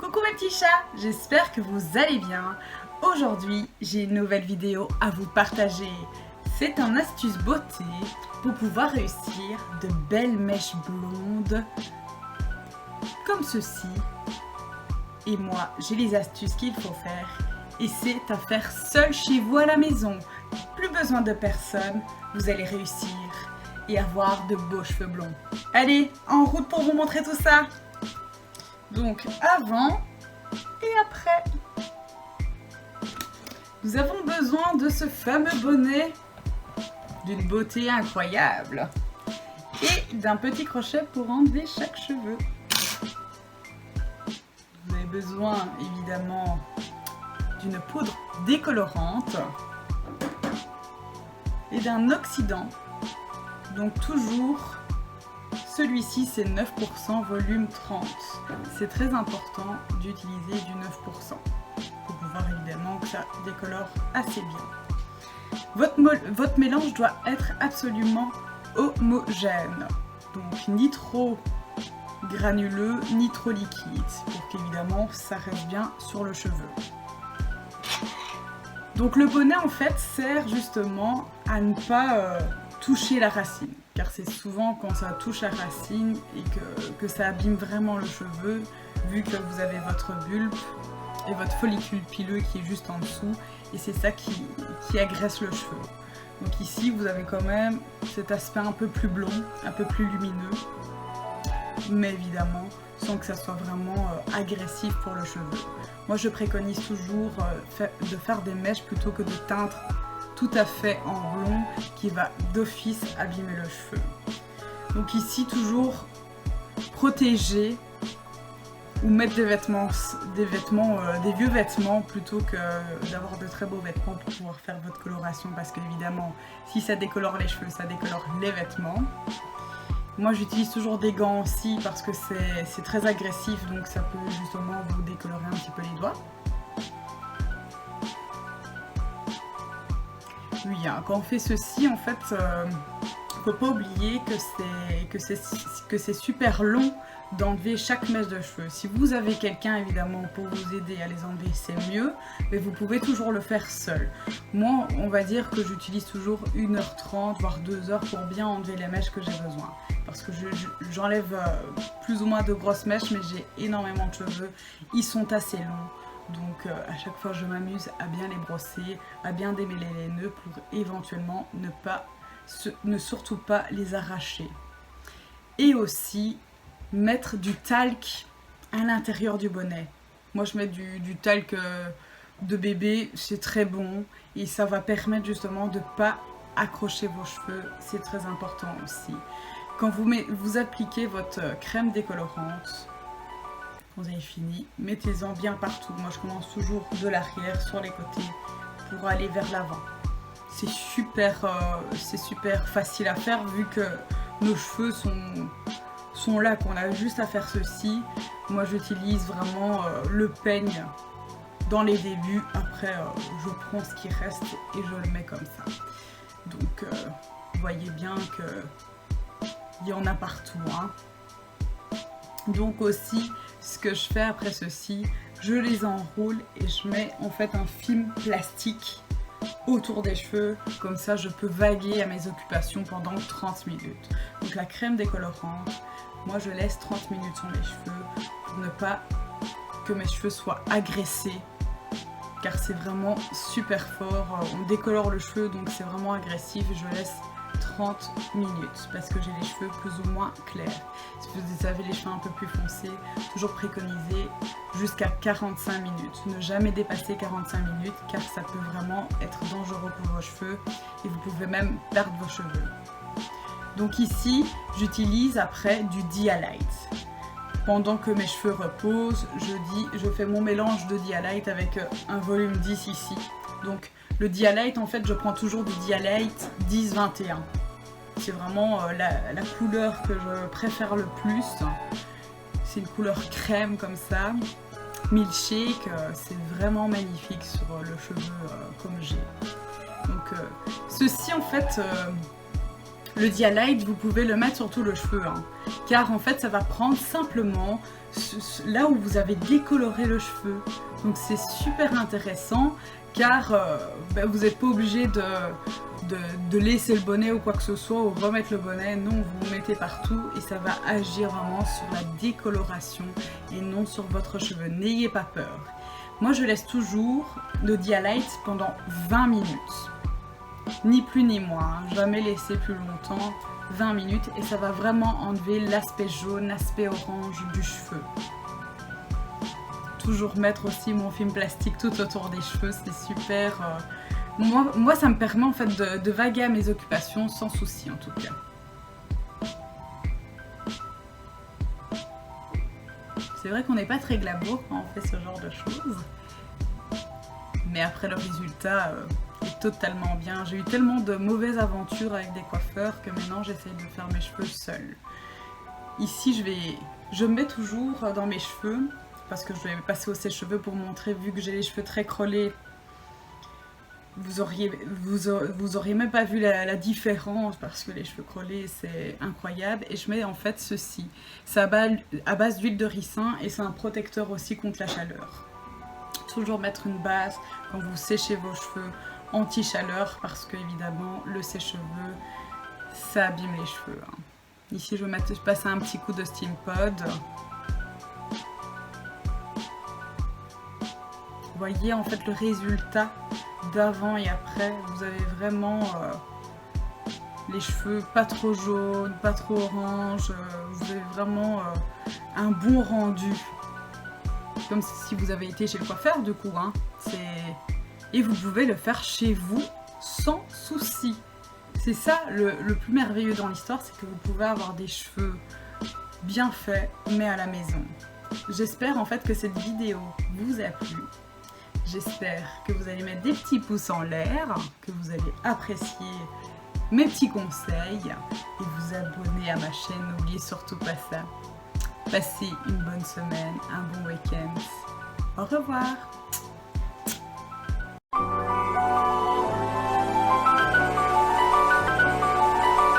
Coucou mes petits chats, j'espère que vous allez bien. Aujourd'hui, j'ai une nouvelle vidéo à vous partager. C'est un astuce beauté pour pouvoir réussir de belles mèches blondes comme ceci. Et moi, j'ai les astuces qu'il faut faire et c'est à faire seul chez vous à la maison. Plus besoin de personne, vous allez réussir et avoir de beaux cheveux blonds. Allez, en route pour vous montrer tout ça. Donc avant et après, nous avons besoin de ce fameux bonnet d'une beauté incroyable et d'un petit crochet pour enlever chaque cheveu. Vous avez besoin évidemment d'une poudre décolorante et d'un oxydant. Donc toujours, celui-ci c'est 9% volume 30. C'est très important d'utiliser du 9% pour pouvoir évidemment que ça décolore assez bien. Votre mélange doit être absolument homogène. Donc ni trop granuleux ni trop liquide pour qu'évidemment ça reste bien sur le cheveu. Donc le bonnet en fait sert justement à ne pas toucher la racine, car c'est souvent quand ça touche la racine et que ça abîme vraiment le cheveu, vu que vous avez votre bulbe et votre follicule pileux qui est juste en dessous, et c'est ça qui agresse le cheveu. Donc ici vous avez quand même cet aspect un peu plus blond, un peu plus lumineux, mais évidemment sans que ça soit vraiment agressif pour le cheveu. Moi je préconise toujours de faire des mèches plutôt que de teindre tout à fait en blond qui va d'office abîmer le cheveu. Donc ici toujours protéger ou mettre des vieux vêtements plutôt que d'avoir de très beaux vêtements pour pouvoir faire votre coloration, parce qu'évidemment si ça décolore les cheveux, ça décolore les vêtements. Moi j'utilise toujours des gants aussi parce que c'est très agressif, donc ça peut justement vous décolorer un petit peu les doigts. Oui, hein, quand on fait ceci, en fait, faut pas oublier que c'est super long d'enlever chaque mèche de cheveux. Si vous avez quelqu'un évidemment pour vous aider à les enlever, c'est mieux, mais vous pouvez toujours le faire seul. Moi, on va dire que j'utilise toujours 1h30 voire 2 heures pour bien enlever les mèches que j'ai besoin. Parce que j'enlève plus ou moins de grosses mèches, mais j'ai énormément de cheveux, ils sont assez longs. Donc à chaque fois je m'amuse à bien les brosser, à bien démêler les nœuds pour éventuellement ne surtout pas les arracher. Et aussi mettre du talc à l'intérieur du bonnet. Moi je mets du talc de bébé, c'est très bon et ça va permettre justement de ne pas accrocher vos cheveux, c'est très important aussi. Quand vous appliquez votre crème décolorante, vous avez fini, mettez-en bien partout. Moi je commence toujours de l'arrière sur les côtés pour aller vers l'avant. C'est super facile à faire vu que nos cheveux sont là, qu'on a juste à faire ceci. Moi j'utilise vraiment le peigne dans les débuts, après je prends ce qui reste et je le mets comme ça. Donc vous voyez bien que il y en a partout, hein. Donc aussi, ce que je fais après ceci, je les enroule et je mets en fait un film plastique autour des cheveux. Comme ça, je peux vaguer à mes occupations pendant 30 minutes. Donc la crème décolorante, moi je laisse 30 minutes sur mes cheveux pour ne pas que mes cheveux soient agressés. Car c'est vraiment super fort, on décolore le cheveu donc c'est vraiment agressif. Je laisse 30 minutes parce que j'ai les cheveux plus ou moins clairs. Si vous avez les cheveux un peu plus foncés, toujours préconiser jusqu'à 45 minutes. Ne jamais dépasser 45 minutes car ça peut vraiment être dangereux pour vos cheveux et vous pouvez même perdre vos cheveux. Donc ici, j'utilise après du Dialight. Pendant que mes cheveux reposent, je fais mon mélange de Dialight avec un volume 10 ici. Donc le Dialight, en fait, je prends toujours du Dialight 10-21. C'est vraiment la couleur que je préfère le plus. C'est une couleur crème comme ça. Milkshake, c'est vraiment magnifique sur le cheveu comme j'ai. Donc ceci, en fait, Le Dialight, vous pouvez le mettre sur tout le cheveu, hein, car en fait ça va prendre simplement là où vous avez décoloré le cheveu. Donc c'est super intéressant, car vous n'êtes pas obligé de laisser le bonnet ou quoi que ce soit, ou remettre le bonnet. Non, vous le mettez partout et ça va agir vraiment sur la décoloration et non sur votre cheveu. N'ayez pas peur. Moi je laisse toujours le Dialight pendant 20 minutes. Ni plus ni moins, jamais laisser plus longtemps, 20 minutes, et ça va vraiment enlever l'aspect jaune, l'aspect orange du cheveu. Toujours mettre aussi mon film plastique tout autour des cheveux, c'est super. Moi ça me permet en fait de vaguer à mes occupations sans souci en tout cas. C'est vrai qu'on n'est pas très glamour quand on fait ce genre de choses. Mais après le résultat est totalement bien. J'ai eu tellement de mauvaises aventures avec des coiffeurs que maintenant j'essaye de faire mes cheveux seule. Ici je mets toujours dans mes cheveux, parce que je vais passer au sèche-cheveux pour montrer, vu que j'ai les cheveux très crôlés, vous auriez même pas vu la différence, parce que les cheveux crôlés c'est incroyable. Et je mets en fait ceci, c'est à base d'huile de ricin et c'est un protecteur aussi contre la chaleur. Toujours mettre une base quand vous séchez vos cheveux anti-chaleur, parce que évidemment le sèche-cheveux ça abîme les cheveux, hein. Ici je vais passer un petit coup de Steam Pod. Vous voyez en fait le résultat d'avant et après. Vous avez vraiment les cheveux pas trop jaunes, pas trop orange. Vous avez vraiment un bon rendu. Comme si vous avez été chez le coiffeur du coup, hein. Et vous pouvez le faire chez vous sans souci. C'est ça le plus merveilleux dans l'histoire, c'est que vous pouvez avoir des cheveux bien faits mais à la maison. J'espère en fait que cette vidéo vous a plu. J'espère que vous allez mettre des petits pouces en l'air, que vous allez apprécier mes petits conseils et vous abonner à ma chaîne. N'oubliez surtout pas ça. Passez une bonne semaine, un bon week-end. Au revoir.